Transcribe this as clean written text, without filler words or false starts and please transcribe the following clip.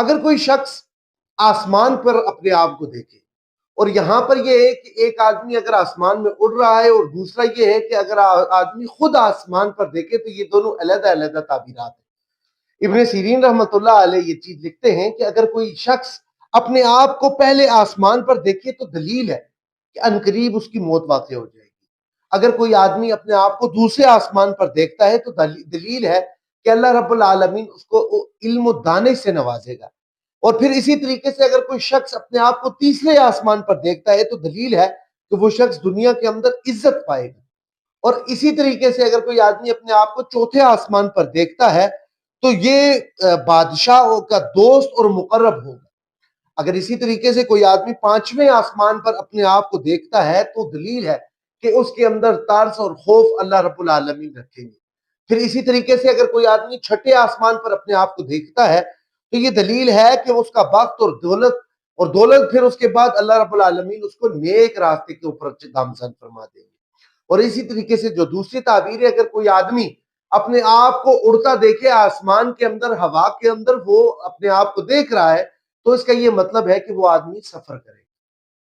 اگر کوئی شخص آسمان پر اپنے آپ کو دیکھے، اور یہاں پر یہ ہے کہ ایک آدمی اگر آسمان میں اڑ رہا ہے اور دوسرا یہ ہے کہ اگر آدمی خود آسمان پر دیکھے، تو یہ دونوں علیحدہ علیحدہ تعبیرات ہیں۔ ابن سیرین رحمۃ اللہ علیہ یہ چیز لکھتے ہیں کہ اگر کوئی شخص اپنے آپ کو پہلے آسمان پر دیکھے تو دلیل ہے کہ عنقریب اس کی موت واقع ہو جائے گی۔ اگر کوئی آدمی اپنے آپ کو دوسرے آسمان پر دیکھتا ہے تو دلیل ہے کہ اللہ رب العالمین اس کو علم و دانش سے نوازے گا۔ اور پھر اسی طریقے سے اگر کوئی شخص اپنے آپ کو تیسرے آسمان پر دیکھتا ہے تو دلیل ہے کہ وہ شخص دنیا کے اندر عزت پائے گا۔ اور اسی طریقے سے اگر کوئی آدمی اپنے آپ کو چوتھے آسمان پر دیکھتا ہے تو یہ بادشاہ کا دوست اور مقرب ہوگا۔ اگر اسی طریقے سے کوئی آدمی پانچویں آسمان پر اپنے آپ کو دیکھتا ہے تو دلیل ہے کہ اس کے اندر ترس اور خوف اللہ رب العالمین رکھیں گے۔ پھر اسی طریقے سے اگر کوئی آدمی چھٹے آسمان پر اپنے آپ کو دیکھتا ہے تو یہ دلیل ہے کہ اس کا وقت اور دولت پھر اس کے بعد اللہ رب العالمین اس کو نیک راستے کے اوپر گامزن فرما دیں گے۔ اور اسی طریقے سے جو دوسری تعبیر ہے، اگر کوئی آدمی اپنے آپ کو اڑتا دیکھے آسمان کے اندر، ہوا کے اندر، وہ اپنے آپ کو دیکھ رہا ہے، تو اس کا یہ مطلب ہے کہ وہ آدمی سفر کرے۔